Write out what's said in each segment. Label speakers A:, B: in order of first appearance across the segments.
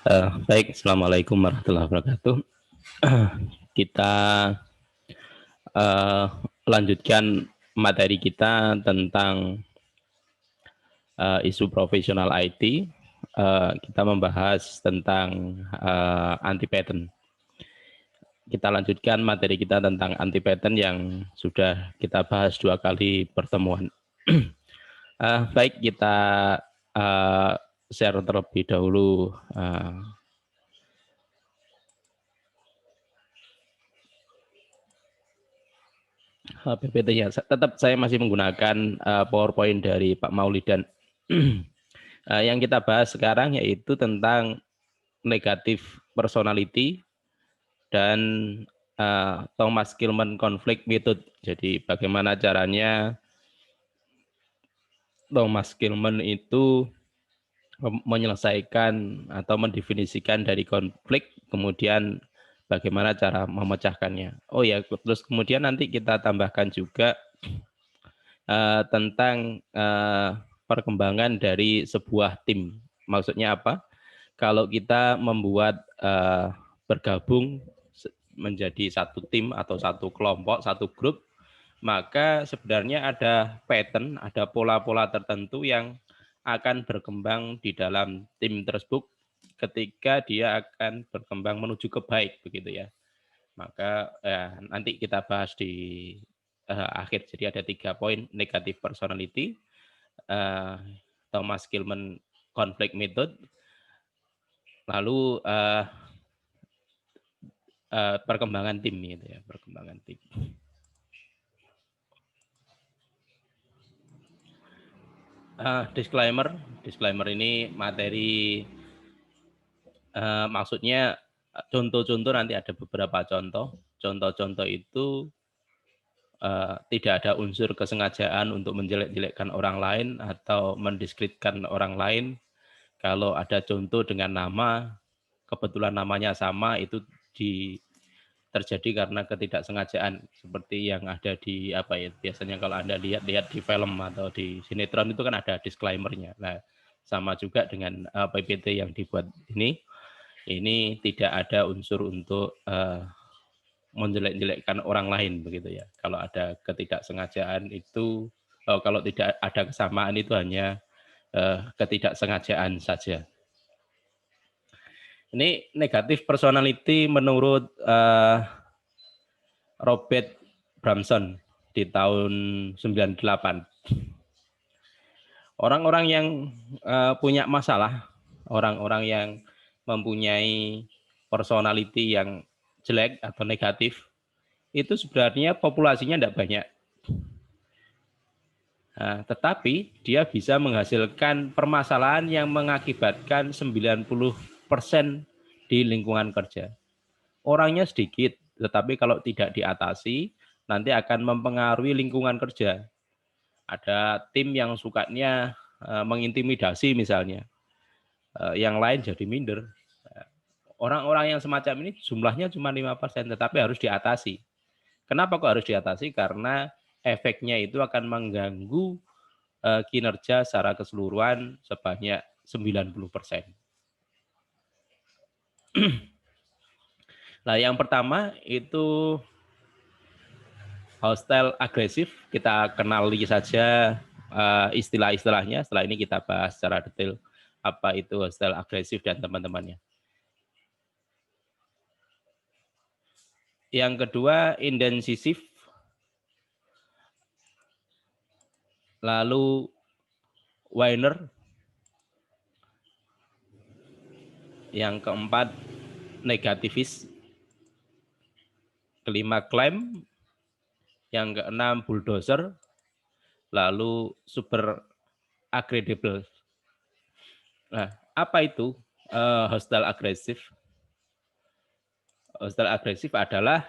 A: Baik, Assalamualaikum warahmatullahi wabarakatuh. Kita uh, lanjutkan materi kita tentang isu profesional IT. Kita membahas tentang anti pattern. Kita lanjutkan materi kita tentang anti pattern yang sudah kita bahas 2 kali pertemuan. Baik, kita share terlebih dahulu PPT-nya. Tetap saya masih menggunakan PowerPoint dari Pak Maulidan. Yang kita bahas sekarang yaitu tentang negatif personality dan Thomas Kilmann Conflict Method. Jadi bagaimana caranya Thomas Kilmann itu menyelesaikan atau mendefinisikan dari konflik, kemudian bagaimana cara memecahkannya. Oh ya, terus kemudian nanti kita tambahkan juga tentang perkembangan dari sebuah tim. Maksudnya apa? Kalau kita membuat bergabung menjadi satu tim atau satu kelompok, satu grup, maka sebenarnya ada pattern, ada pola-pola tertentu yang akan berkembang di dalam tim tersebut ketika dia akan berkembang menuju ke baik, begitu ya. Maka nanti kita bahas di akhir. Jadi ada 3 poin: negatif personality, Thomas Kilmann Conflict Method, lalu perkembangan tim, gitu ya, perkembangan tim. Disclaimer ini materi, maksudnya contoh-contoh, nanti ada beberapa contoh. Contoh-contoh itu tidak ada unsur kesengajaan untuk menjelek-jelekkan orang lain atau mendiskreditkan orang lain. Kalau ada contoh dengan nama, kebetulan namanya sama, itu terjadi karena ketidaksengajaan, seperti yang ada di apa ya, biasanya kalau Anda lihat di film atau di sinetron itu kan ada disclaimer-nya. Nah, sama juga dengan PPT yang dibuat ini tidak ada unsur untuk menjelek-jelekkan orang lain, begitu ya. Kalau ada ketidaksengajaan itu, kalau tidak ada kesamaan, itu hanya ketidaksengajaan saja. Ini negatif personality menurut Robert Bramson di tahun 98. Orang-orang yang punya masalah, orang-orang yang mempunyai personality yang jelek atau negatif, itu sebenarnya populasinya tidak banyak. Nah, tetapi dia bisa menghasilkan permasalahan yang mengakibatkan 90% di lingkungan kerja. Orangnya sedikit, tetapi kalau tidak diatasi, nanti akan mempengaruhi lingkungan kerja. Ada tim yang sukanya mengintimidasi misalnya, yang lain jadi minder. Orang-orang yang semacam ini jumlahnya cuma 5%, tetapi harus diatasi. Kenapa kok harus diatasi? Karena efeknya itu akan mengganggu kinerja secara keseluruhan sebanyak 90%. Nah, yang pertama itu hostile agresif. Kita kenali saja istilah-istilahnya. Setelah ini kita bahas secara detail apa itu hostile agresif dan teman-temannya. Yang kedua, intensif. Lalu whiner. Yang keempat, negativis. Kelima, klaim. Yang keenam, bulldozer. Lalu super agreeable. Nah, apa itu hostile agresif? Hostile agresif adalah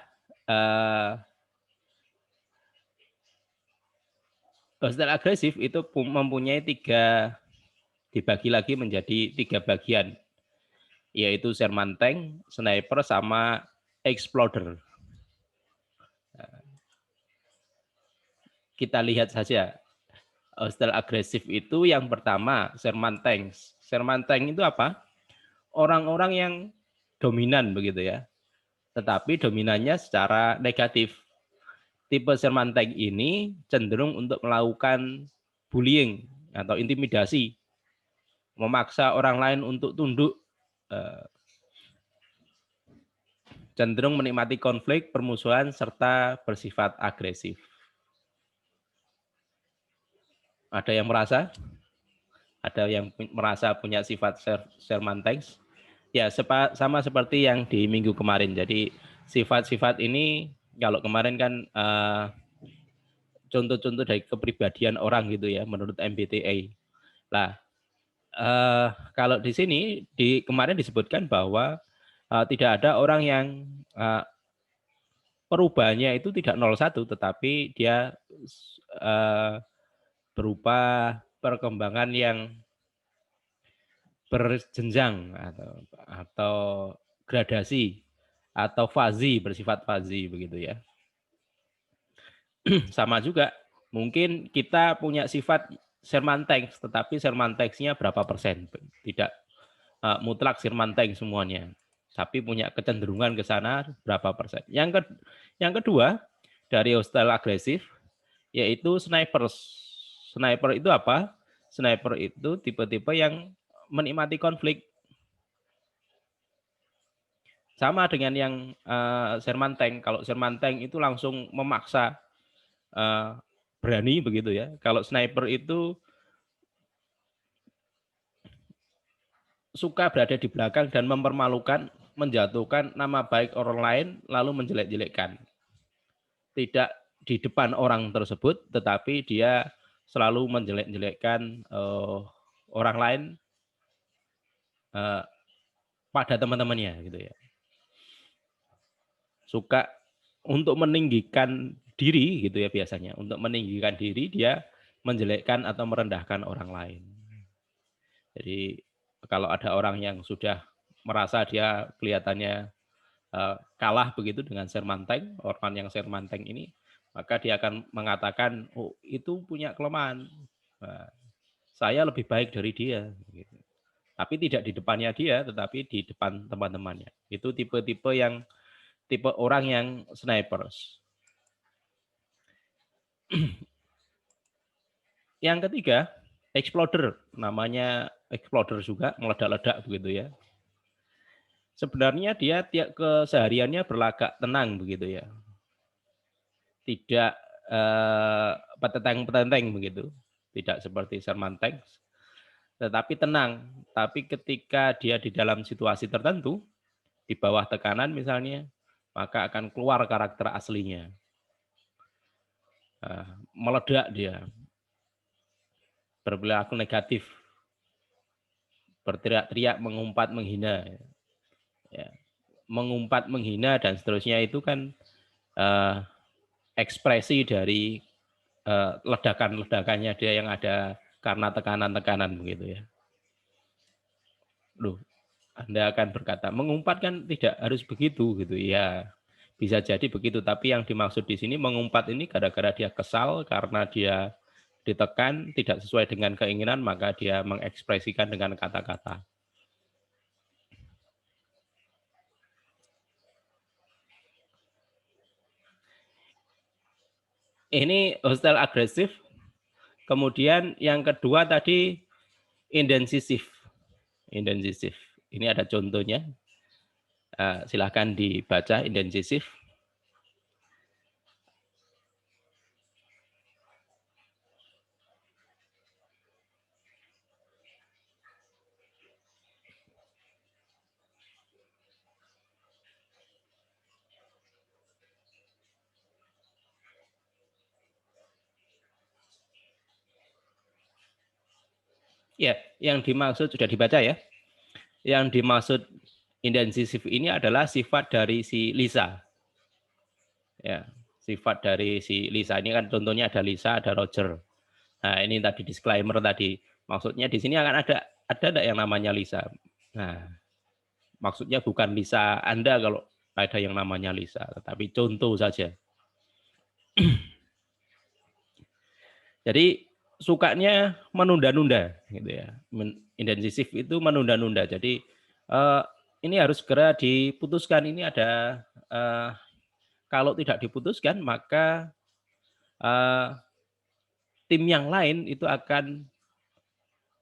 A: hostile agresif itu mempunyai dibagi lagi menjadi 3 bagian, yaitu Sherman tank, sniper, sama exploder. Nah, kita lihat saja hostile agresif itu yang pertama, Sherman tank. Sherman tank itu apa? orang-orang yang dominan begitu ya. Tetapi dominannya secara negatif. Tipe Sherman Tank ini cenderung untuk melakukan bullying atau intimidasi, memaksa orang lain untuk tunduk, cenderung menikmati konflik, permusuhan, serta bersifat agresif. Ada yang merasa? Ada yang merasa punya sifat Sherman Tanks? Ya, sama seperti yang di minggu kemarin. Jadi sifat-sifat ini kalau kemarin kan contoh-contoh dari kepribadian orang gitu ya menurut MBTI. Nah, kalau di sini kemarin disebutkan bahwa tidak ada orang yang perubahannya itu tidak 01, tetapi dia berupa perkembangan yang berjenjang atau gradasi atau fazi, bersifat fazi begitu ya. Sama juga, mungkin kita punya sifat Sherman Tanks, tetapi Sherman Tanks-nya berapa persen? Tidak mutlak Sherman Tanks semuanya, tapi punya kecenderungan ke sana berapa persen. Yang kedua, dari hostile agresif, yaitu snipers. Sniper itu apa? Sniper itu tipe-tipe yang menikmati konflik. Sama dengan yang Sherman Tank. Kalau Sherman Tank itu langsung memaksa, berani begitu ya. Kalau sniper itu suka berada di belakang dan mempermalukan, menjatuhkan nama baik orang lain, lalu menjelek-jelekkan. Tidak di depan orang tersebut, tetapi dia selalu menjelek-jelekkan orang lain pada teman-temannya gitu ya. Suka untuk meninggikan diri gitu ya biasanya. Untuk meninggikan diri dia menjelekkan atau merendahkan orang lain. Jadi kalau ada orang yang sudah merasa dia kelihatannya kalah begitu dengan Sherman Tank, orang yang Sherman Tank ini, maka dia akan mengatakan, oh itu punya kelemahan, saya lebih baik dari dia. Gitu. Tapi tidak di depannya dia, tetapi di depan teman-temannya. Itu tipe-tipe orang yang snipers. Yang ketiga, exploder. Namanya exploder juga, meledak-ledak begitu ya. Sebenarnya dia tiap kesehariannya berlagak tenang begitu ya. Tidak petenteng-petenteng begitu. Tidak seperti Sherman Tanks. Tetapi tenang. Tapi ketika dia di dalam situasi tertentu, di bawah tekanan misalnya, maka akan keluar karakter aslinya. Meledak dia. Berperilaku negatif. Berteriak-teriak, mengumpat, menghina. Ya. Mengumpat, menghina, dan seterusnya itu kan ekspresi dari ledakan-ledakannya dia yang ada karena tekanan-tekanan begitu ya. Loh, Anda akan berkata, mengumpat kan tidak harus begitu gitu ya. Bisa jadi begitu, tapi yang dimaksud di sini mengumpat ini gara-gara dia kesal karena dia ditekan tidak sesuai dengan keinginan, maka dia mengekspresikan dengan kata-kata. Ini hostile agresif. Kemudian yang kedua tadi intensif. Intensif. Ini ada contohnya. Silahkan dibaca intensif. Ya, yang dimaksud sudah dibaca ya. Yang dimaksud intensif ini adalah sifat dari si Lisa. Ya, sifat dari si Lisa ini kan contohnya ada Lisa, ada Roger. Nah, ini tadi disclaimer tadi. Maksudnya di sini akan ada enggak yang namanya Lisa. Nah, maksudnya bukan Lisa Anda kalau ada yang namanya Lisa, tetapi contoh saja. Jadi sukanya menunda-nunda gitu ya. Intensif itu menunda-nunda. Jadi Eh, ini harus segera diputuskan. Ini ada kalau tidak diputuskan maka tim yang lain itu akan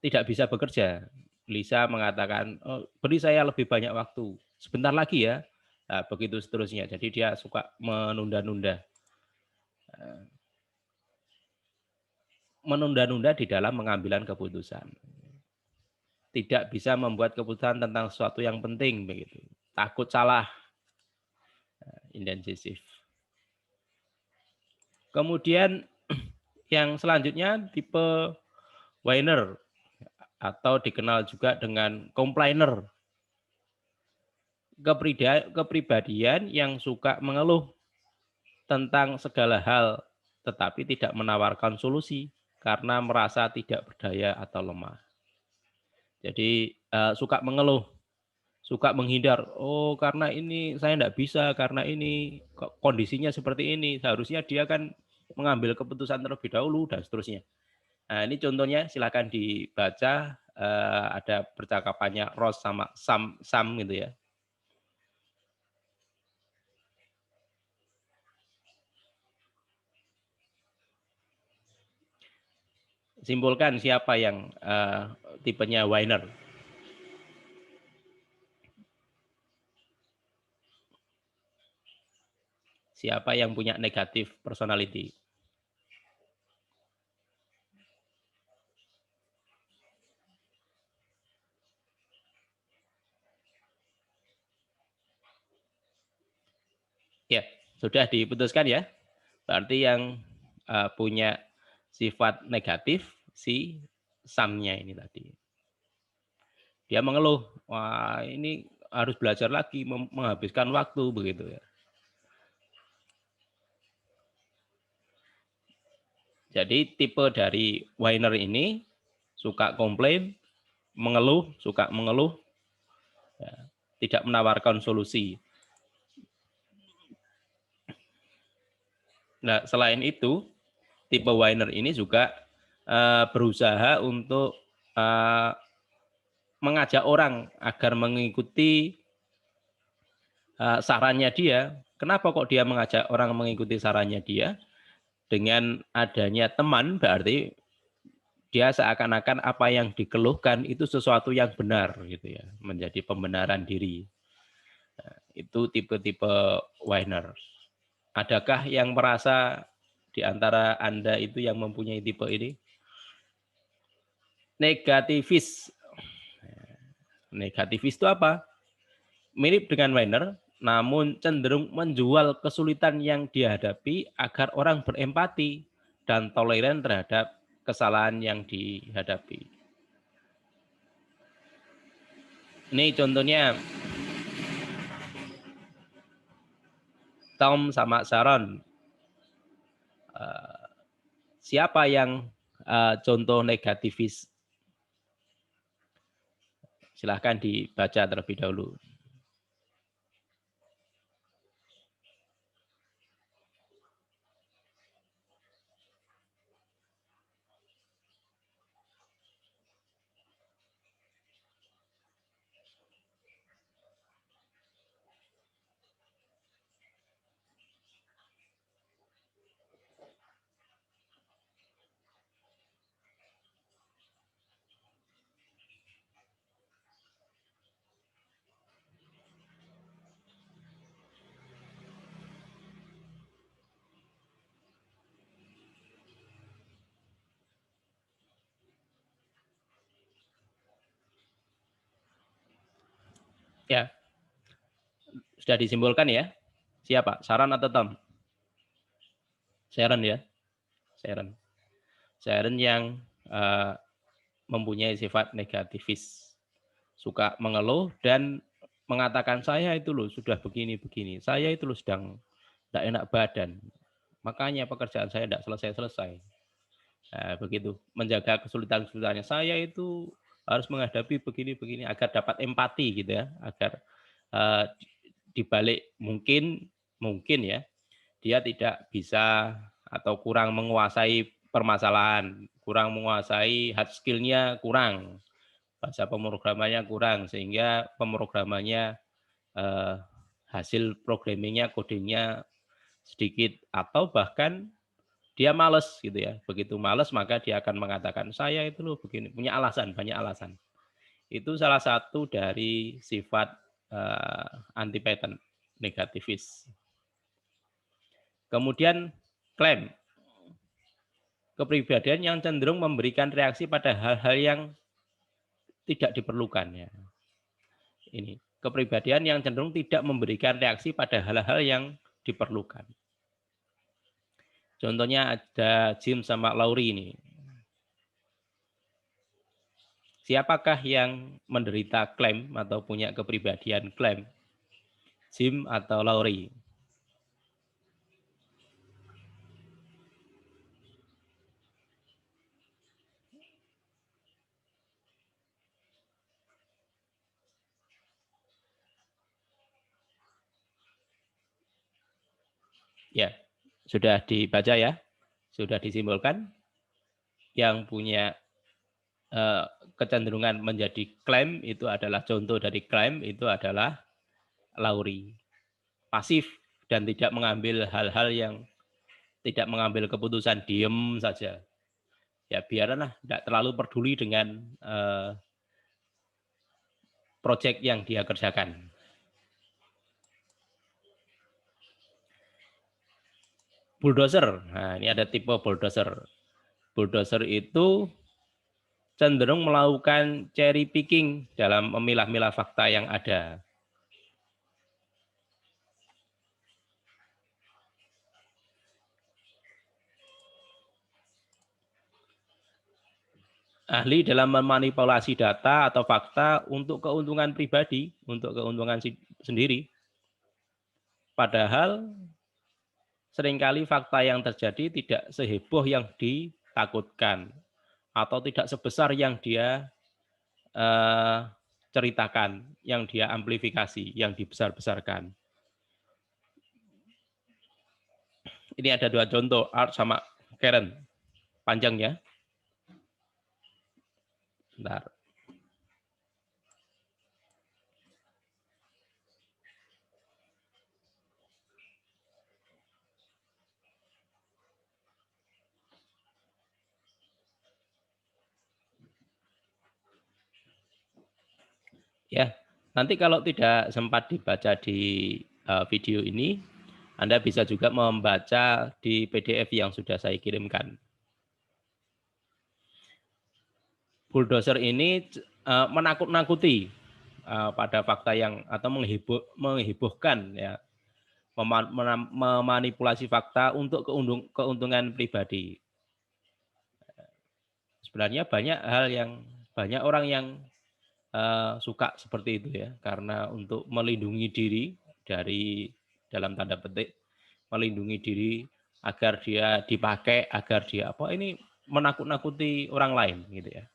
A: tidak bisa bekerja. Lisa mengatakan, oh, beri saya lebih banyak waktu, sebentar lagi ya. Nah, begitu seterusnya. Jadi dia suka menunda-nunda. Menunda-nunda di dalam pengambilan keputusan. Tidak bisa membuat keputusan tentang sesuatu yang penting begitu. Takut salah, indecisive. Kemudian yang selanjutnya tipe whiner atau dikenal juga dengan complainer. Kepribadian yang suka mengeluh tentang segala hal tetapi tidak menawarkan solusi karena merasa tidak berdaya atau lemah. Jadi suka mengeluh, suka menghindar. Oh, karena ini saya tidak bisa, karena ini kondisinya seperti ini. Seharusnya dia kan mengambil keputusan terlebih dahulu dan seterusnya. Nah, ini contohnya silakan dibaca. Ada percakapannya Ross sama Sam gitu ya. Simpulkan siapa yang tipenya whiner. Siapa yang punya negatif personality. Ya, sudah diputuskan ya. Berarti yang punya sifat negatif si Samnya ini tadi. Dia mengeluh, wah ini harus belajar lagi, menghabiskan waktu begitu ya. Jadi tipe dari whiner ini suka komplain, mengeluh, suka mengeluh, ya, tidak menawarkan solusi. Nah, selain itu, tipe whiner ini juga berusaha untuk mengajak orang agar mengikuti sarannya dia. Kenapa kok dia mengajak orang mengikuti sarannya dia? Dengan adanya teman berarti dia seakan-akan apa yang dikeluhkan itu sesuatu yang benar gitu ya, menjadi pembenaran diri. Nah, itu tipe-tipe whiner. Adakah yang merasa di antara Anda itu yang mempunyai tipe ini? Negativis. Negativis itu apa? Mirip dengan whiner, namun cenderung menjual kesulitan yang dihadapi agar orang berempati dan toleran terhadap kesalahan yang dihadapi. Ini contohnya Tom sama Sharon. Siapa yang contoh negativis? Silahkan dibaca terlebih dahulu. Ya, sudah disimpulkan ya. Siapa? Sharon atau Tom? Sharon ya. Sharon. Sharon yang mempunyai sifat negativis. Suka mengeluh dan mengatakan saya itu loh sudah begini-begini. Saya itu loh sedang tidak enak badan. Makanya pekerjaan saya tidak selesai-selesai. Nah, begitu. Menjaga kesulitan-kesulitannya. Saya itu harus menghadapi begini-begini agar dapat empati gitu ya. Agar dibalik mungkin ya dia tidak bisa atau kurang menguasai permasalahan, kurang menguasai hard skill-nya kurang. bahasa pemrogramannya kurang sehingga pemrogramannya hasil programmingnya, kodingnya sedikit, atau bahkan dia males gitu ya. Begitu males maka dia akan mengatakan saya itu loh begini, punya alasan, banyak alasan. Itu salah satu dari sifat anti pattern, negativis. Kemudian klaim, kepribadian yang cenderung memberikan reaksi pada hal-hal yang tidak diperlukan ya. Ini kepribadian yang cenderung tidak memberikan reaksi pada hal-hal yang diperlukan. Contohnya ada Jim sama Laurie ini. Siapakah yang menderita klaim atau punya kepribadian klaim? Jim atau Laurie? Ya, sudah dibaca ya? Sudah disimpulkan? Yang punya kecenderungan menjadi klaim itu adalah, contoh dari klaim itu adalah Laurie. Pasif dan tidak mengambil hal-hal yang, tidak mengambil keputusan, diem saja. Ya biarlah, tidak terlalu peduli dengan proyek yang dia kerjakan. Bulldozer. Nah, ini ada tipe bulldozer. Bulldozer itu cenderung melakukan cherry picking dalam memilah-milah fakta yang ada. Ahli dalam memanipulasi data atau fakta untuk keuntungan pribadi, untuk keuntungan sendiri. Padahal seringkali fakta yang terjadi tidak seheboh yang ditakutkan atau tidak sebesar yang dia ceritakan, yang dia amplifikasi, yang dibesar-besarkan. Ini ada dua contoh, Art sama Karen. Panjang ya. Bentar. Ya, nanti kalau tidak sempat dibaca di video ini, Anda bisa juga membaca di PDF yang sudah saya kirimkan. Bulldozer ini menakut-nakuti pada fakta yang, atau menghebohkan ya, memanipulasi fakta untuk keuntungan pribadi. Sebenarnya banyak orang yang suka seperti itu ya, karena untuk melindungi diri dari, dalam tanda petik, melindungi diri agar dia dipakai, agar dia apa, ini menakut-nakuti orang lain gitu ya.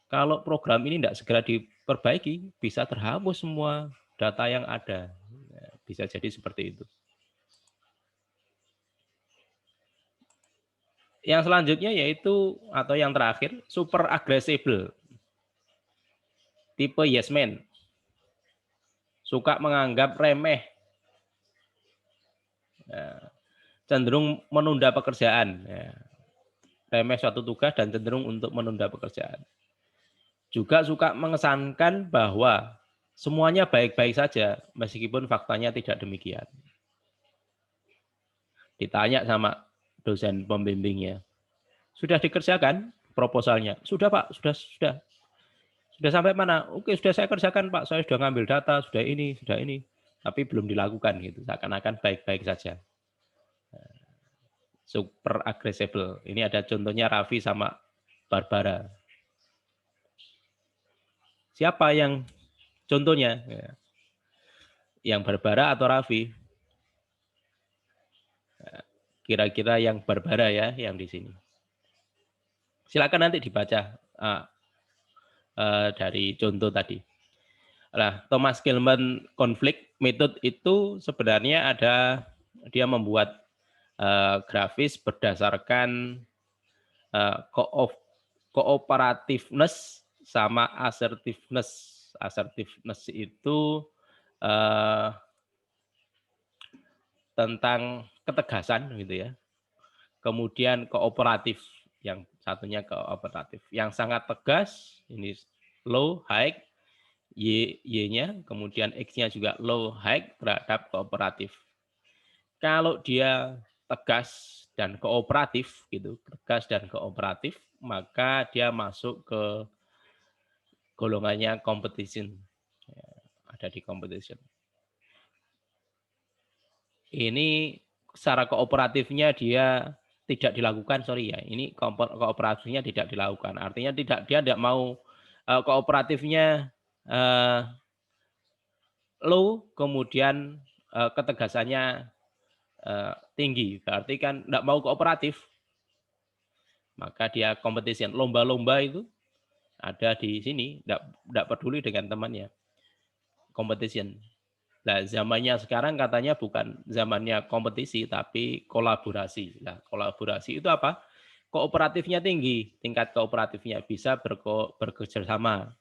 A: Kalau program ini tidak segera diperbaiki, bisa terhapus semua data yang ada. Bisa jadi seperti itu. Yang selanjutnya yaitu, atau yang terakhir, super agresibel. Tipe yes man. Suka menganggap remeh. Cenderung menunda pekerjaan. Remeh suatu tugas dan cenderung untuk menunda pekerjaan. Juga suka mengesankan bahwa semuanya baik-baik saja, meskipun faktanya tidak demikian. Ditanya sama dosen pembimbingnya, sudah dikerjakan proposalnya? Sudah Pak, sudah. Sudah sampai mana? Oke, sudah saya kerjakan Pak, saya sudah ngambil data, sudah ini. Tapi belum dilakukan gitu, seakan-akan baik-baik saja. Super agresibel. Ini ada contohnya Raffi sama Barbara. Siapa yang contohnya? Yang Barbara atau Raffi? Kira-kira yang Barbara ya, yang di sini. Silakan nanti dibaca dari contoh tadi. Nah, Thomas Gilman konflik method itu sebenarnya dia membuat grafis berdasarkan Cooperativeness sama assertiveness. Assertiveness itu tentang ketegasan gitu ya. Kemudian kooperatif, yang satunya kooperatif. Yang sangat tegas, ini low, high, Y-nya, kemudian X-nya juga low, high terhadap kooperatif. Kalau dia tegas dan kooperatif, gitu, tegas dan kooperatif, maka dia masuk ke golongannya competition. Ya, ada di competition. Ini secara kooperatifnya dia tidak dilakukan, sorry ya, ini kooperatifnya tidak dilakukan. Artinya dia tidak mau kooperatifnya low, kemudian ketegasannya tinggi. Berarti kan tidak mau kooperatif, maka dia competition. Lomba-lomba itu ada di sini, tidak peduli dengan temannya. Competition. Nah, zamannya sekarang katanya bukan zamannya kompetisi, tapi kolaborasi. Nah, kolaborasi itu apa? Kooperatifnya tinggi, tingkat kooperatifnya bisa bekerja sama.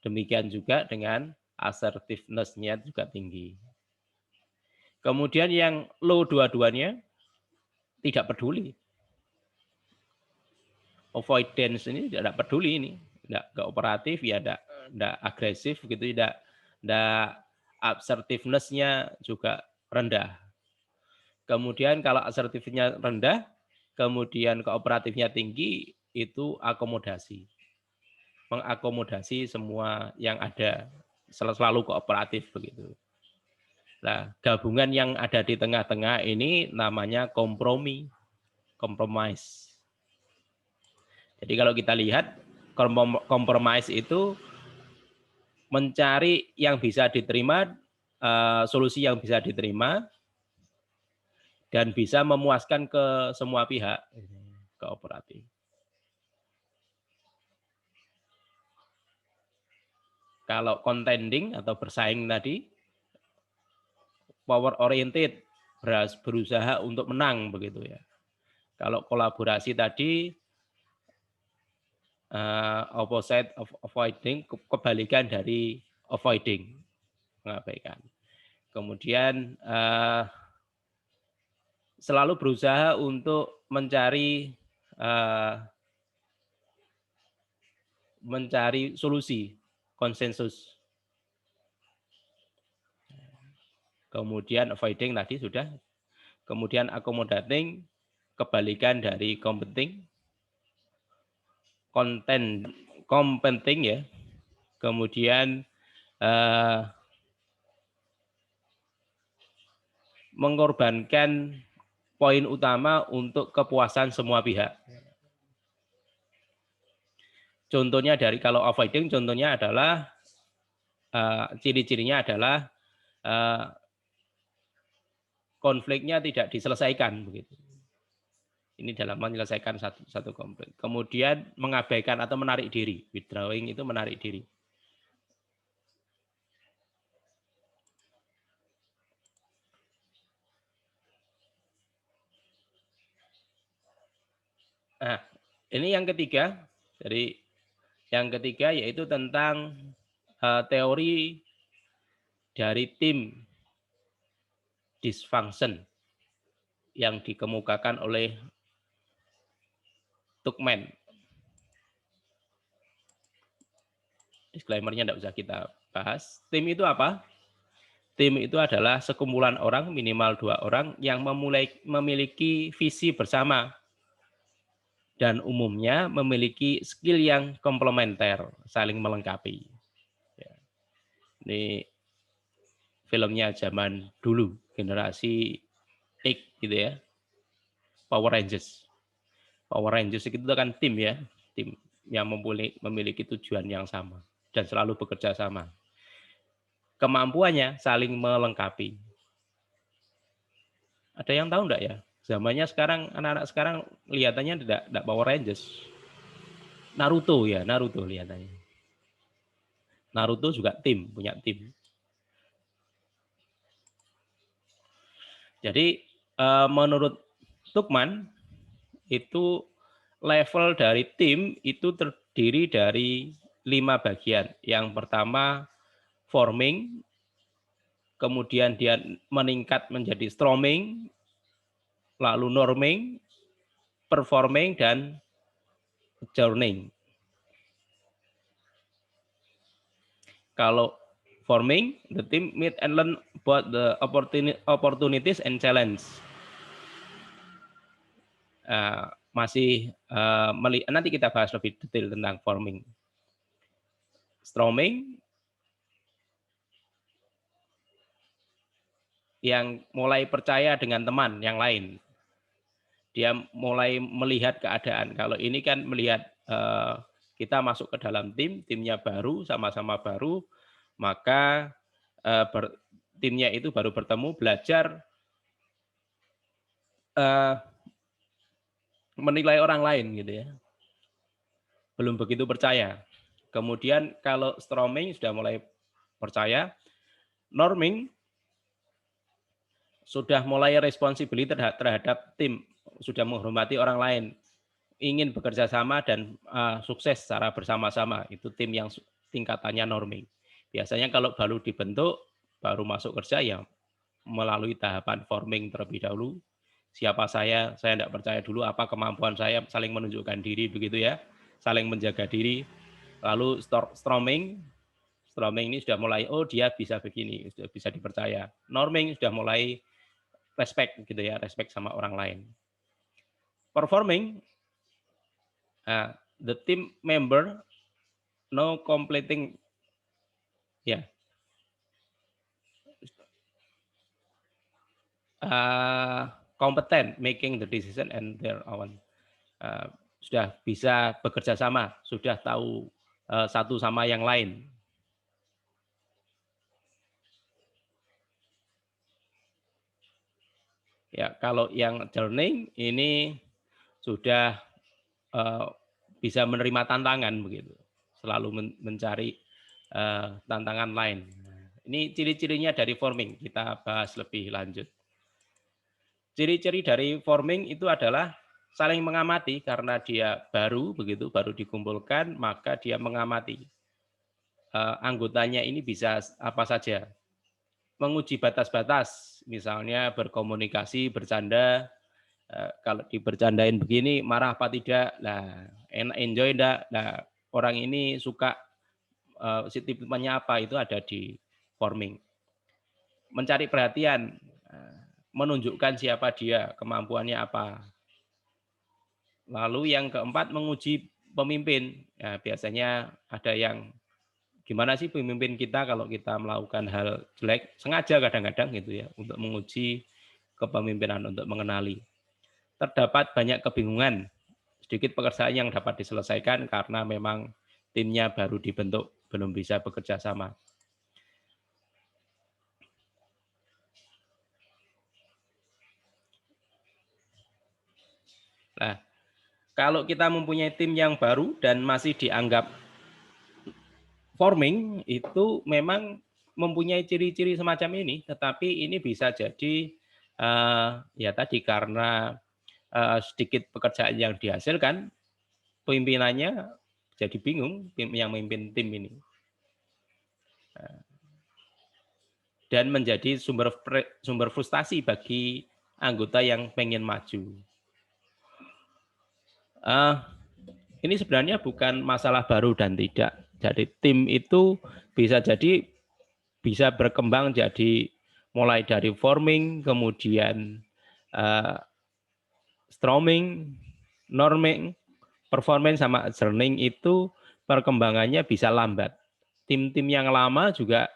A: Demikian juga dengan assertiveness-nya juga tinggi. Kemudian yang low dua-duanya tidak peduli. Avoidance ini tidak peduli ini, tidak kooperatif ya, tidak agresif gitu, tidak assertiveness-nya juga rendah. Kemudian kalau assertifnya rendah, kemudian kooperatifnya tinggi, itu akomodasi. Mengakomodasi semua yang ada, selalu kooperatif begitu. Nah, gabungan yang ada di tengah-tengah ini namanya kompromi, compromise. Jadi kalau kita lihat compromise itu mencari yang bisa diterima, solusi yang bisa diterima, dan bisa memuaskan ke semua pihak, kooperatif. Kalau contending atau bersaing tadi, power oriented, berusaha untuk menang begitu ya. Kalau kolaborasi tadi, opposite of avoiding, kebalikan dari avoiding, mengabaikan. Kemudian selalu berusaha untuk mencari solusi, konsensus. Kemudian avoiding tadi sudah. Kemudian accommodating, kebalikan dari competing. Competing ya. Kemudian mengorbankan poin utama untuk kepuasan semua pihak. Contohnya dari kalau avoiding, contohnya adalah ciri-cirinya adalah konfliknya tidak diselesaikan begitu. Ini dalam menyelesaikan satu konflik. Kemudian mengabaikan atau menarik diri. Withdrawing itu menarik diri. Nah, ini yang ketiga. Jadi yang ketiga yaitu tentang teori dari tim dysfunction yang dikemukakan oleh Tuchman. Disclaimer-nya tidak usah kita bahas. Tim itu apa? Tim itu adalah sekumpulan orang, minimal 2 orang, yang memiliki visi bersama. Dan umumnya memiliki skill yang komplementer, saling melengkapi. Ini filmnya zaman dulu, generasi X gitu ya. Power Rangers. Power Rangers itu kan tim ya, tim yang memiliki tujuan yang sama dan selalu bekerja sama. Kemampuannya saling melengkapi. Ada yang tahu enggak ya? Zamannya sekarang, anak-anak sekarang kelihatannya tidak Power Rangers. Naruto ya, Naruto kelihatannya. Naruto juga punya tim. Jadi menurut Tuchman itu level dari tim itu terdiri dari 5 bagian. Yang pertama forming, kemudian dia meningkat menjadi storming, lalu norming, performing, dan journeying. Kalau forming, the team meet and learn about the opportunities and challenge. Nanti kita bahas lebih detail tentang forming. Storming, yang mulai percaya dengan teman yang lain. Dia mulai melihat keadaan. Kalau ini kan melihat kita masuk ke dalam tim, timnya baru, sama-sama baru, maka timnya itu baru bertemu, belajar menilai orang lain gitu ya. Belum begitu percaya. Kemudian kalau storming sudah mulai percaya, norming sudah mulai responsibility terhadap tim, sudah menghormati orang lain, ingin bekerja sama dan sukses secara bersama-sama. Itu tim yang tingkatannya norming. Biasanya kalau baru dibentuk, baru masuk kerja ya melalui tahapan forming terlebih dahulu. Siapa saya tidak percaya dulu, apa kemampuan saya, saling menunjukkan diri begitu ya, saling menjaga diri. Lalu storming ini sudah mulai, oh dia bisa begini, sudah bisa dipercaya. Norming sudah mulai respect gitu ya, respect sama orang lain. Performing, the team member know completing ya. Competent making the decision and their own. Sudah bisa bekerja sama, sudah tahu satu sama yang lain. Ya, kalau yang journey ini sudah bisa menerima tantangan begitu, selalu mencari tantangan lain. Ini ciri-cirinya dari forming, kita bahas lebih lanjut. Ciri-ciri dari forming itu adalah saling mengamati, karena dia baru begitu, baru dikumpulkan, maka dia mengamati anggotanya ini bisa apa saja, menguji batas-batas, misalnya berkomunikasi, bercanda. Kalau dibercandain begini marah apa tidak, lah enjoy enggak, nah orang ini suka tipe-tipenya apa, itu ada di forming. Mencari perhatian, menunjukkan siapa dia, kemampuannya apa. Lalu yang keempat menguji pemimpin. Ya, biasanya ada yang gimana sih pemimpin kita kalau kita melakukan hal jelek, sengaja kadang-kadang gitu ya, untuk menguji kepemimpinan, untuk mengenali. Terdapat banyak kebingungan, sedikit pekerjaan yang dapat diselesaikan karena memang timnya baru dibentuk, belum bisa bekerja sama. Nah, kalau kita mempunyai tim yang baru dan masih dianggap forming, itu memang mempunyai ciri-ciri semacam ini, tetapi ini bisa jadi ya tadi karena sedikit pekerjaan yang dihasilkan, pimpinannya jadi bingung, tim yang memimpin tim ini. Dan menjadi sumber frustasi bagi anggota yang pengen maju. Ini sebenarnya bukan masalah baru dan tidak. Jadi tim itu bisa berkembang jadi mulai dari forming, kemudian storming, norming, performance sama journeying itu perkembangannya bisa lambat. Tim-tim yang lama juga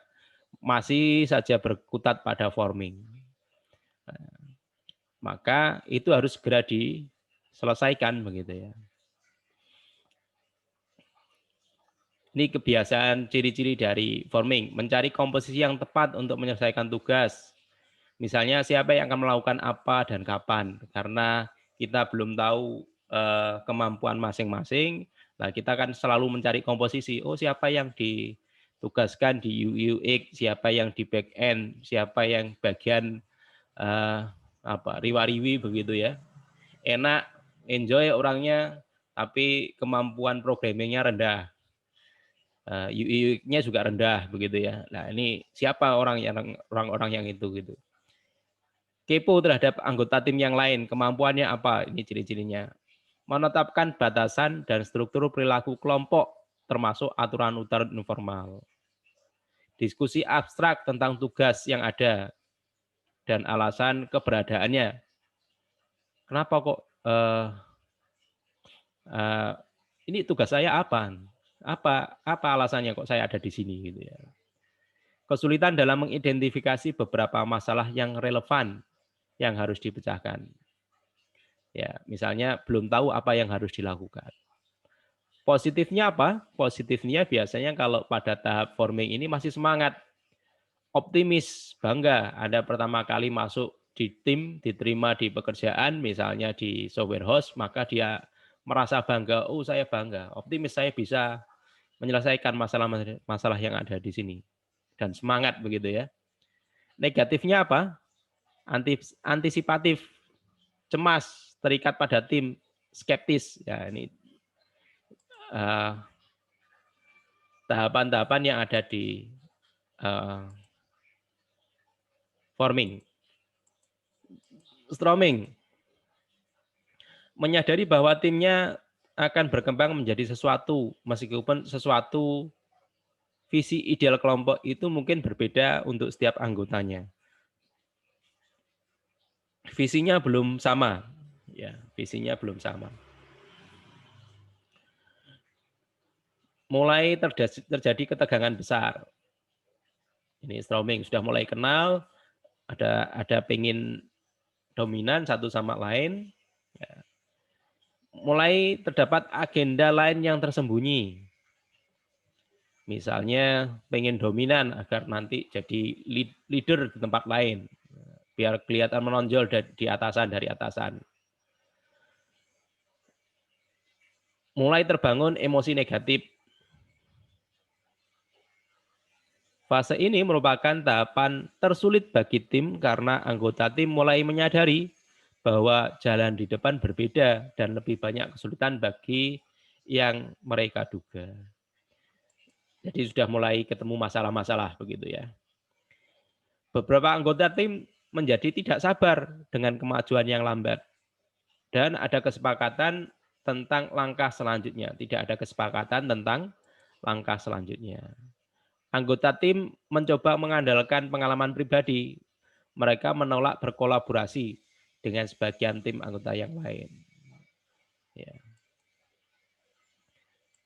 A: masih saja berkutat pada forming. Maka itu harus segera diselesaikan begitu ya. Ini kebiasaan ciri-ciri dari forming, mencari komposisi yang tepat untuk menyelesaikan tugas. Misalnya siapa yang akan melakukan apa dan kapan, karena kita belum tahu kemampuan masing-masing. Nah, kita kan selalu mencari komposisi. Oh, siapa yang ditugaskan di UX, siapa yang di back end, siapa yang bagian riwa-riwi begitu ya. Enak, enjoy orangnya, tapi kemampuan programmingnya rendah, UI-nya juga rendah begitu ya. Nah ini siapa orang-orang yang itu gitu. Kepo terhadap anggota tim yang lain, kemampuannya apa? Ini ciri-cirinya. Menetapkan batasan dan struktur perilaku kelompok, termasuk aturan-aturan informal. Diskusi abstrak tentang tugas yang ada dan alasan keberadaannya. Kenapa kok ini tugas saya apa? Apa alasannya kok saya ada di sini gitu ya. Kesulitan dalam mengidentifikasi beberapa masalah yang relevan yang harus dipecahkan. Ya, misalnya belum tahu apa yang harus dilakukan. Positifnya apa? Positifnya biasanya kalau pada tahap forming ini masih semangat, optimis, bangga. Anda pertama kali masuk di tim, diterima di pekerjaan, misalnya di software house, maka dia merasa bangga, oh saya bangga, optimis saya bisa menyelesaikan masalah yang ada di sini. Dan semangat begitu ya. Negatifnya apa? Antisipatif, cemas, terikat pada tim, skeptis. Ya ini tahapan-tahapan yang ada di forming. Storming, menyadari bahwa timnya akan berkembang menjadi sesuatu, meskipun sesuatu visi ideal kelompok itu mungkin berbeda untuk setiap anggotanya. Visinya belum sama, ya, visinya belum sama. Mulai terjadi ketegangan besar. Ini storming sudah mulai kenal, ada pengen dominan satu sama lain. Ya. Mulai terdapat agenda lain yang tersembunyi. Misalnya pengen dominan agar nanti jadi leader di tempat lain. Biar kelihatan menonjol dari atasan. Mulai terbangun emosi negatif. Fase ini merupakan tahapan tersulit bagi tim karena anggota tim mulai menyadari bahwa jalan di depan berbeda dan lebih banyak kesulitan bagi yang mereka duga. Jadi sudah mulai ketemu masalah-masalah begitu ya. Beberapa anggota tim menjadi tidak sabar dengan kemajuan yang lambat. Dan ada kesepakatan tentang langkah selanjutnya. Tidak ada kesepakatan tentang langkah selanjutnya. Anggota tim mencoba mengandalkan pengalaman pribadi. Mereka menolak berkolaborasi dengan sebagian tim anggota yang lain. Ya.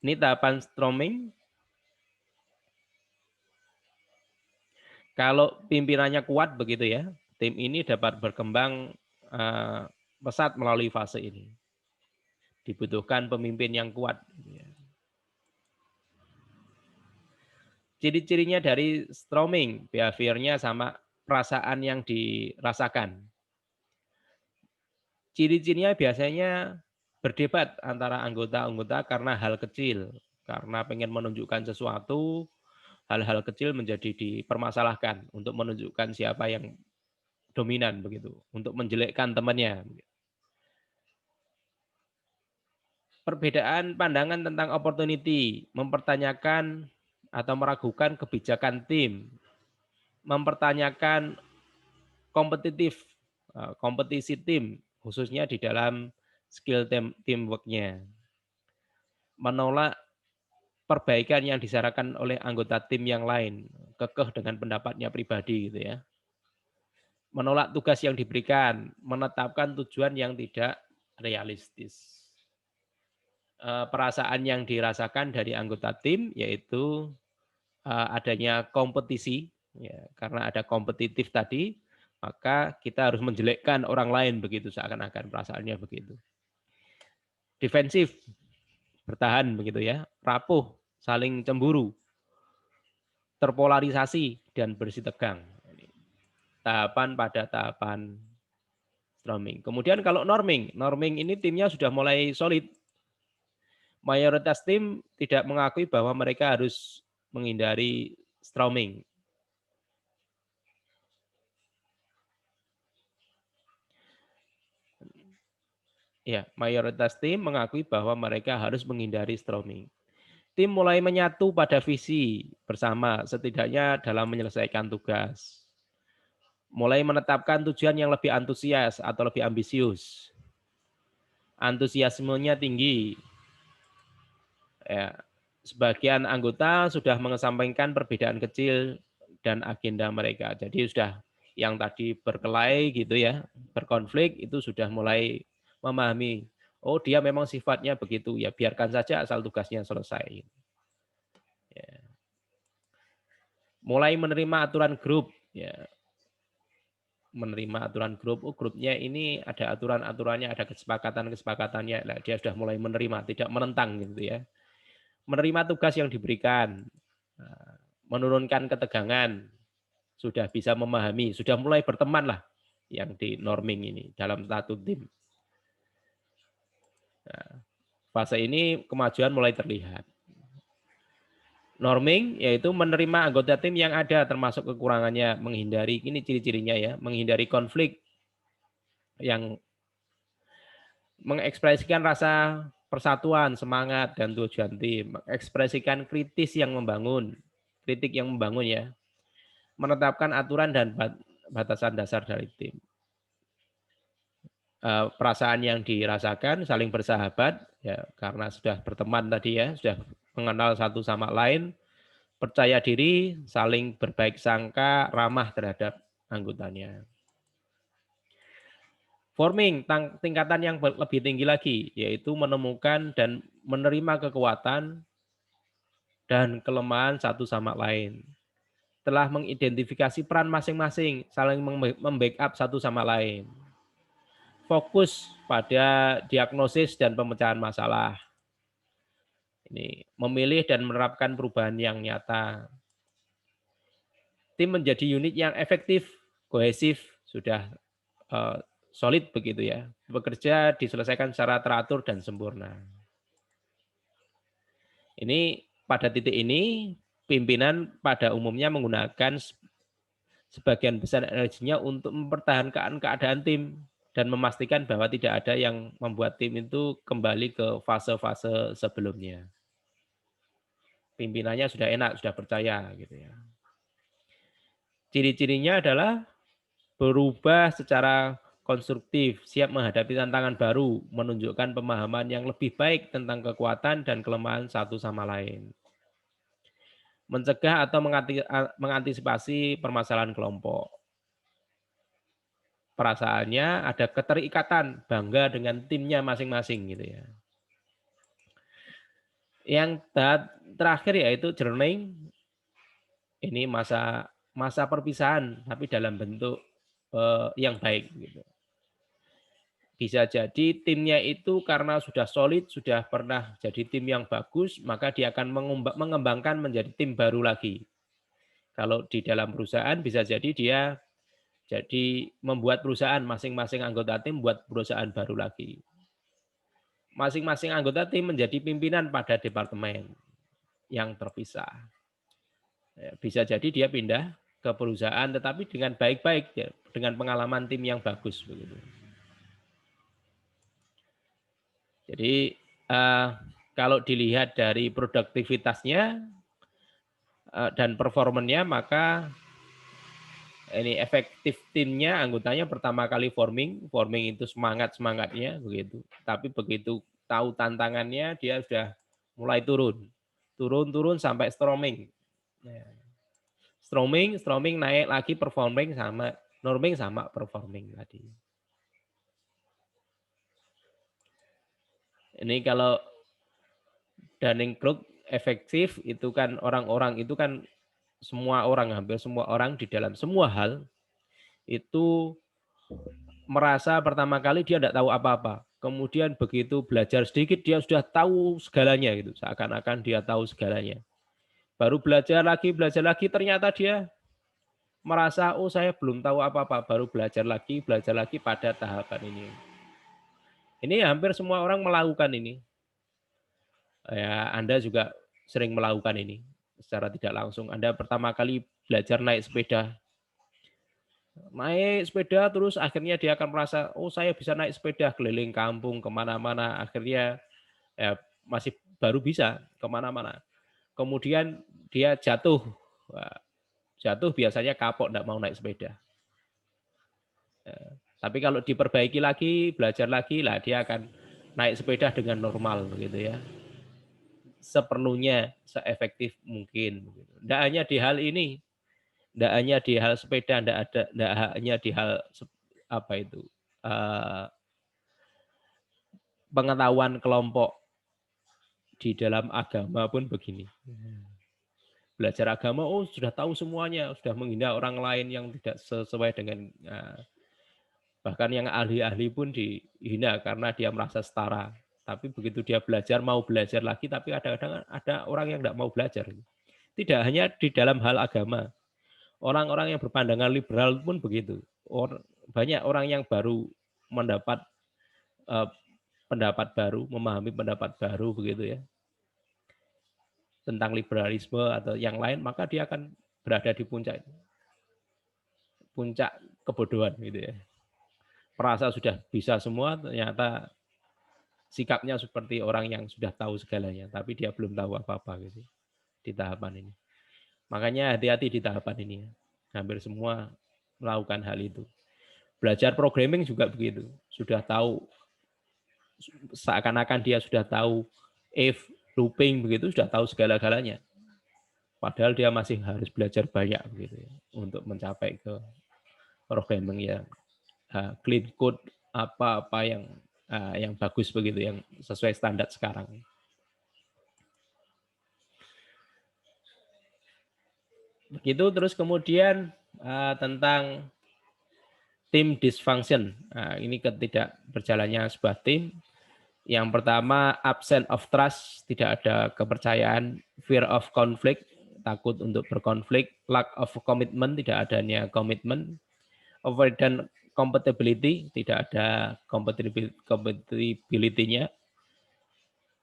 A: Ini tahapan storming. Kalau pimpinannya kuat begitu ya, tim ini dapat berkembang pesat melalui fase ini. Dibutuhkan pemimpin yang kuat. Ciri-cirinya dari storming, behaviornya sama perasaan yang dirasakan. Ciri-cirinya biasanya berdebat antara anggota-anggota karena hal kecil. Karena pengen menunjukkan sesuatu, hal-hal kecil menjadi dipermasalahkan untuk menunjukkan siapa yang dominan begitu, untuk menjelekkan temannya. Perbedaan pandangan tentang opportunity, mempertanyakan atau meragukan kebijakan tim, mempertanyakan kompetisi tim, khususnya di dalam skill teamwork-nya, menolak perbaikan yang disarankan oleh anggota tim yang lain, kekeh dengan pendapatnya pribadi gitu ya. Menolak tugas yang diberikan, menetapkan tujuan yang tidak realistis. Perasaan yang dirasakan dari anggota tim yaitu adanya kompetisi, ya, karena ada kompetitif tadi, maka kita harus menjelekkan orang lain begitu seakan-akan perasaannya begitu. Defensif, bertahan begitu ya, rapuh, saling cemburu, terpolarisasi dan bersitegang. Tahapan pada tahapan storming. Kemudian kalau norming ini timnya sudah mulai solid. Mayoritas tim tidak mengakui bahwa mereka harus menghindari storming. Ya, mayoritas tim mengakui bahwa mereka harus menghindari storming. Tim mulai menyatu pada visi bersama, setidaknya dalam menyelesaikan tugas. Mulai menetapkan tujuan yang lebih antusias atau lebih ambisius. Antusiasmenya tinggi. Ya, sebagian anggota sudah mengesampingkan perbedaan kecil dan agenda mereka. Jadi sudah yang tadi berkelahi gitu ya, berkonflik itu sudah mulai memahami. Oh dia memang sifatnya begitu ya, biarkan saja asal tugasnya selesai. Ya. Mulai menerima aturan grup. Ya, menerima aturan grup. Oh grupnya ini ada aturan-aturannya, ada kesepakatan-kesepakatannya. Nah, dia sudah mulai menerima, tidak menentang gitu ya. Menerima tugas yang diberikan, menurunkan ketegangan, sudah bisa memahami, sudah mulai berteman lah yang di norming ini dalam satu tim. Nah, fase ini kemajuan mulai terlihat. Norming yaitu menerima anggota tim yang ada termasuk kekurangannya, menghindari, ini ciri-cirinya ya, menghindari konflik, yang mengekspresikan rasa persatuan, semangat, dan tujuan tim, mengekspresikan kritis yang membangun, kritik yang membangun ya, menetapkan aturan dan batasan dasar dari tim. Perasaan yang dirasakan, saling bersahabat, ya karena sudah berteman tadi ya, sudah mengenal satu sama lain, percaya diri, saling berbaik sangka, ramah terhadap anggotanya. Forming tingkatan yang lebih tinggi lagi, yaitu menemukan dan menerima kekuatan dan kelemahan satu sama lain. Telah mengidentifikasi peran masing-masing, saling membackup satu sama lain. Fokus pada diagnosis dan pemecahan masalah. Ini memilih dan menerapkan perubahan yang nyata. Tim menjadi unit yang efektif, kohesif, sudah solid begitu ya. Bekerja diselesaikan secara teratur dan sempurna. Ini pada titik ini pimpinan pada umumnya menggunakan sebagian besar energinya untuk mempertahankan keadaan tim dan memastikan bahwa tidak ada yang membuat tim itu kembali ke fase-fase sebelumnya. Pimpinannya sudah enak, sudah percaya gitu ya. Ciri-cirinya adalah berubah secara konstruktif, siap menghadapi tantangan baru, menunjukkan pemahaman yang lebih baik tentang kekuatan dan kelemahan satu sama lain. Mencegah atau mengantisipasi permasalahan kelompok. Perasaannya ada keterikatan, bangga dengan timnya masing-masing gitu ya. Yang terakhir yaitu journaling, ini masa perpisahan tapi dalam bentuk yang baik gitu. Bisa jadi timnya itu karena sudah solid, sudah pernah jadi tim yang bagus, maka dia akan mengembangkan menjadi tim baru lagi. Kalau di dalam perusahaan bisa jadi dia jadi membuat perusahaan, masing-masing anggota tim buat perusahaan baru lagi. Masing-masing anggota tim menjadi pimpinan pada departemen yang terpisah. Bisa jadi dia pindah ke perusahaan tetapi dengan baik-baik, dengan pengalaman tim yang bagus begitu. Jadi kalau dilihat dari produktivitasnya dan performanya, maka ini efektif timnya, anggotanya pertama kali forming itu semangatnya begitu. Tapi begitu tahu tantangannya dia sudah mulai turun sampai storming. Storming naik lagi, performing sama norming sama performing tadi. Ini kalau Dunning-Kruger efektif itu kan orang-orang itu kan hampir semua orang di dalam semua hal itu merasa pertama kali dia tidak tahu apa-apa. Kemudian begitu belajar sedikit dia sudah tahu segalanya gitu. Seakan-akan dia tahu segalanya. Baru belajar lagi ternyata dia merasa oh saya belum tahu apa-apa. Baru belajar lagi pada tahapan ini. Ini hampir semua orang melakukan ini. Ya, Anda juga sering melakukan ini secara tidak langsung. Anda pertama kali belajar naik sepeda, Naik sepeda terus akhirnya dia akan merasa, oh saya bisa naik sepeda keliling kampung kemana-mana. Akhirnya ya masih baru bisa kemana-mana. Kemudian dia jatuh. Wah, jatuh biasanya kapok, enggak mau naik sepeda. Tapi kalau diperbaiki lagi, belajar lagi, lah dia akan naik sepeda dengan normal begitu ya. Seperlunya, seefektif mungkin. Tidak hanya di hal ini, tidak hanya di hal sepeda, tidak hanya di hal apa itu pengetahuan kelompok di dalam agama pun begini. Belajar agama, oh sudah tahu semuanya, sudah menghina orang lain yang tidak sesuai dengan bahkan yang ahli-ahli pun dihina karena dia merasa setara. Tapi begitu dia belajar, mau belajar lagi, tapi kadang-kadang ada orang yang tidak mau belajar. Tidak hanya di dalam hal agama. Orang-orang yang berpandangan liberal pun begitu. Banyak orang yang baru mendapat pendapat baru, memahami pendapat baru begitu ya, tentang liberalisme atau yang lain, maka dia akan berada di puncak kebodohan gitu ya. Merasa sudah bisa semua, ternyata sikapnya seperti orang yang sudah tahu segalanya, tapi dia belum tahu apa-apa gitu di tahapan ini. Makanya hati-hati di tahapan ini. Hampir semua melakukan hal itu. Belajar programming juga begitu. Sudah tahu, seakan-akan dia sudah tahu if, looping begitu, sudah tahu segala-galanya. Padahal dia masih harus belajar banyak begitu ya, untuk mencapai ke programming yang clean code, apa-apa yang bagus begitu, yang sesuai standar sekarang. Begitu. Terus kemudian tentang tim dysfunction. Ini ketidak berjalannya sebuah tim. Yang pertama, absence of trust, tidak ada kepercayaan, fear of conflict, takut untuk berkonflik, lack of commitment, tidak adanya komitmen, avoidance compatibility, tidak ada compatibility-nya,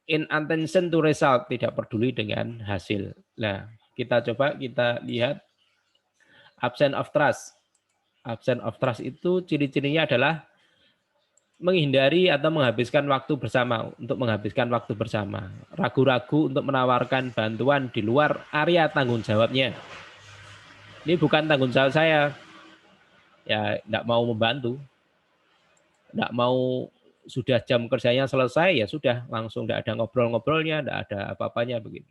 A: inattention to result, tidak peduli dengan hasil. Nah, kita lihat absence of trust. Absence of trust itu ciri-cirinya adalah menghindari atau menghabiskan waktu bersama, untuk menghabiskan waktu bersama. Ragu-ragu untuk menawarkan bantuan di luar area tanggung jawabnya. Ini bukan tanggung jawab saya. Ya, tidak mau membantu. Tidak mau, sudah jam kerjanya selesai, ya sudah, langsung tidak ada ngobrol-ngobrolnya, tidak ada apa-apanya begitu.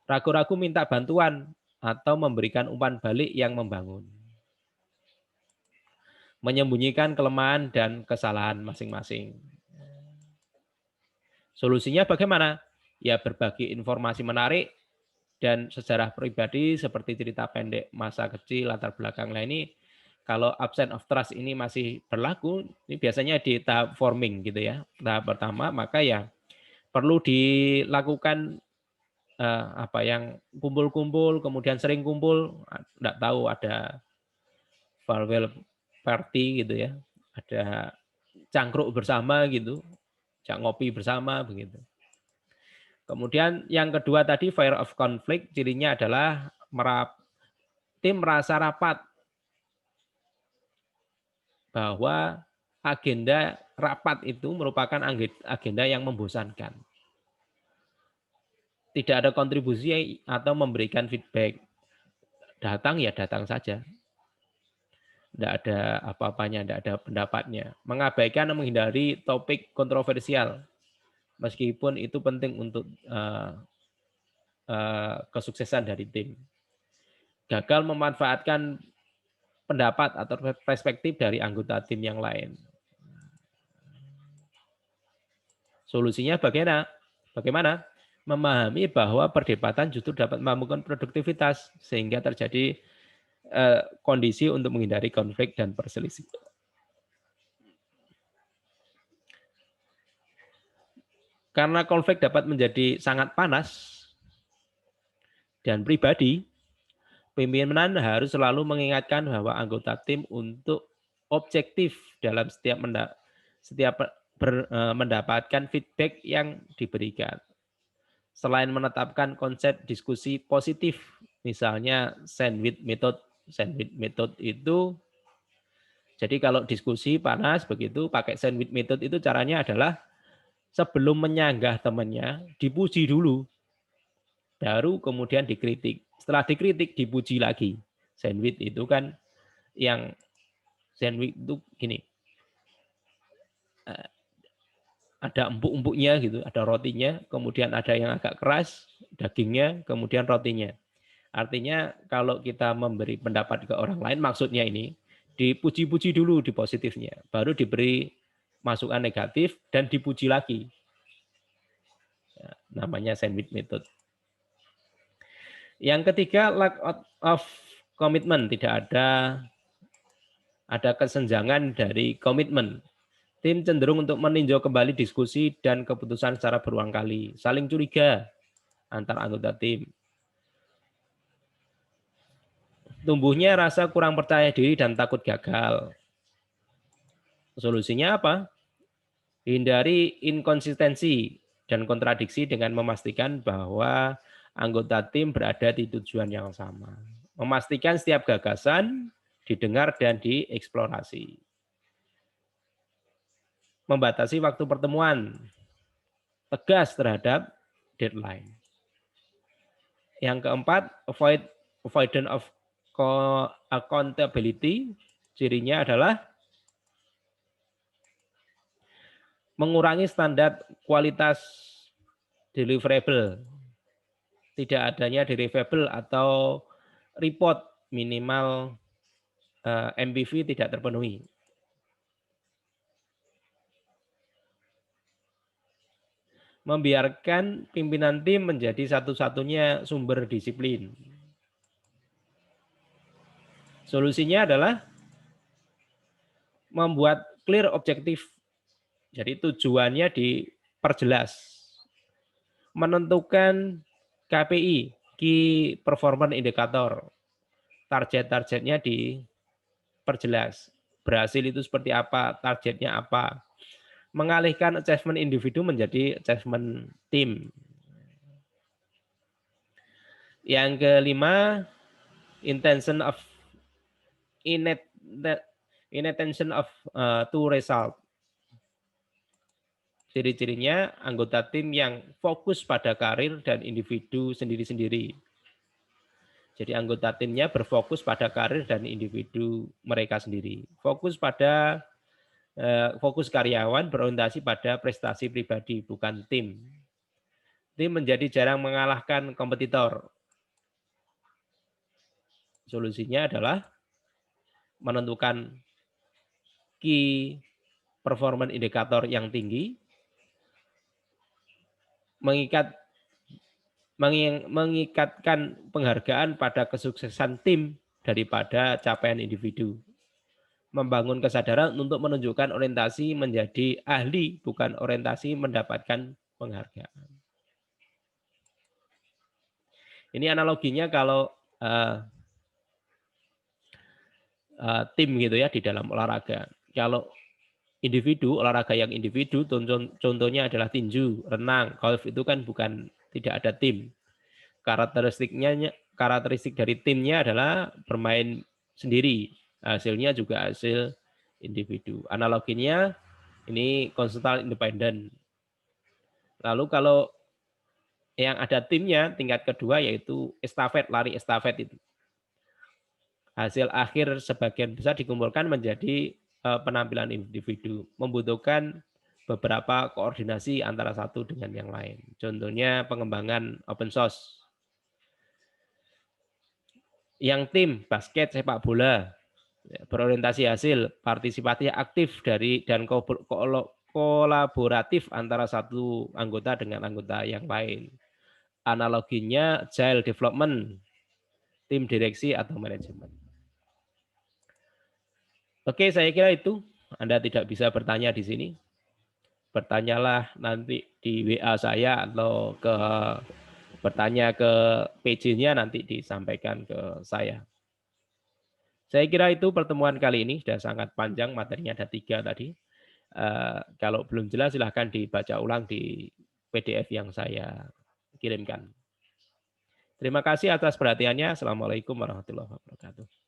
A: Ragu-ragu minta bantuan atau memberikan umpan balik yang membangun. Menyembunyikan kelemahan dan kesalahan masing-masing. Solusinya bagaimana? Ya berbagi informasi menarik dan sejarah pribadi seperti cerita pendek masa kecil, latar belakang lain ini. Kalau absence of trust ini masih berlaku, ini biasanya di tahap forming gitu ya. Tahap pertama, maka ya perlu dilakukan yang kumpul-kumpul, kemudian sering kumpul, enggak tahu ada farewell party gitu ya. Ada cangkruk bersama gitu, ngopi bersama begitu. Kemudian yang kedua tadi fear of conflict, cirinya adalah tim merasa rapat bahwa agenda rapat itu merupakan agenda yang membosankan. Tidak ada kontribusi atau memberikan feedback. Datang ya datang saja. Tidak ada apa-apanya, tidak ada pendapatnya. Mengabaikan dan menghindari topik kontroversial. Meskipun itu penting untuk kesuksesan dari tim. Gagal memanfaatkan pendapat atau perspektif dari anggota tim yang lain. Solusinya bagaimana? Memahami bahwa perdebatan justru dapat membangun produktivitas sehingga terjadi kondisi untuk menghindari konflik dan perselisihan. Karena konflik dapat menjadi sangat panas dan pribadi, pimpinan harus selalu mengingatkan bahwa anggota tim untuk objektif dalam setiap mendapatkan feedback yang diberikan. Selain menetapkan konsep diskusi positif, misalnya sandwich method. Sandwich method itu Jadi kalau diskusi panas begitu pakai sandwich method itu caranya adalah sebelum menyanggah temannya dipuji dulu, baru kemudian dikritik. Setelah dikritik dipuji lagi. Sandwich itu kan yang sandwich itu gini, ada empuk-empuknya gitu, ada rotinya, kemudian ada yang agak keras, dagingnya, kemudian rotinya. Artinya kalau kita memberi pendapat ke orang lain, maksudnya ini dipuji-puji dulu di positifnya, baru diberi masukan negatif dan dipuji lagi. Ya, namanya sandwich method. Yang ketiga, lack of commitment, tidak ada kesenjangan dari komitmen. Tim cenderung untuk meninjau kembali diskusi dan keputusan secara berulang kali, saling curiga antar anggota tim. Tumbuhnya rasa kurang percaya diri dan takut gagal. Solusinya apa? Hindari inkonsistensi dan kontradiksi dengan memastikan bahwa anggota tim berada di tujuan yang sama. Memastikan setiap gagasan didengar dan dieksplorasi. Membatasi waktu pertemuan, tegas terhadap deadline. Yang keempat, avoidance of accountability. Cirinya adalah mengurangi standar kualitas deliverable. Tidak adanya deliverable atau report minimal MPV tidak terpenuhi. Membiarkan pimpinan tim menjadi satu-satunya sumber disiplin. Solusinya adalah membuat clear objektif. Jadi tujuannya diperjelas. Menentukan KPI, Key Performance Indicator. Target-targetnya diperjelas. Berhasil itu seperti apa, targetnya apa. Mengalihkan achievement individu menjadi achievement tim. Yang kelima, intention of inattention of to result. Ciri-cirinya anggota tim yang fokus pada karir dan individu sendiri-sendiri. Jadi anggota timnya berfokus pada karir dan individu mereka sendiri. Fokus karyawan berorientasi pada prestasi pribadi, bukan tim. Tim menjadi jarang mengalahkan kompetitor. Solusinya adalah menentukan key performance indikator yang tinggi, mengikatkan penghargaan pada kesuksesan tim daripada capaian individu. Membangun kesadaran untuk menunjukkan orientasi menjadi ahli, bukan orientasi mendapatkan penghargaan. Ini analoginya kalau tim gitu ya di dalam olahraga. Kalau individu, olahraga yang individu, contohnya adalah tinju, renang, golf, itu kan tidak ada tim. Karakteristik dari timnya adalah bermain sendiri. Hasilnya juga hasil individu. Analoginya ini konsultan independen. Lalu kalau yang ada timnya tingkat kedua yaitu estafet, lari estafet itu. Hasil akhir sebagian besar dikumpulkan menjadi penampilan individu. Membutuhkan beberapa koordinasi antara satu dengan yang lain. Contohnya pengembangan open source. Yang tim basket, sepak bola berorientasi hasil, partisipatif aktif dan kolaboratif antara satu anggota dengan anggota yang lain. Analoginya agile development, tim direksi atau manajemen. Oke, saya kira itu. Anda tidak bisa bertanya di sini. Bertanyalah nanti di WA saya atau bertanya ke PJ-nya nanti disampaikan ke saya. Saya kira itu pertemuan kali ini sudah sangat panjang, materinya ada 3 tadi. Kalau belum jelas silahkan dibaca ulang di PDF yang saya kirimkan. Terima kasih atas perhatiannya. Assalamualaikum warahmatullahi wabarakatuh.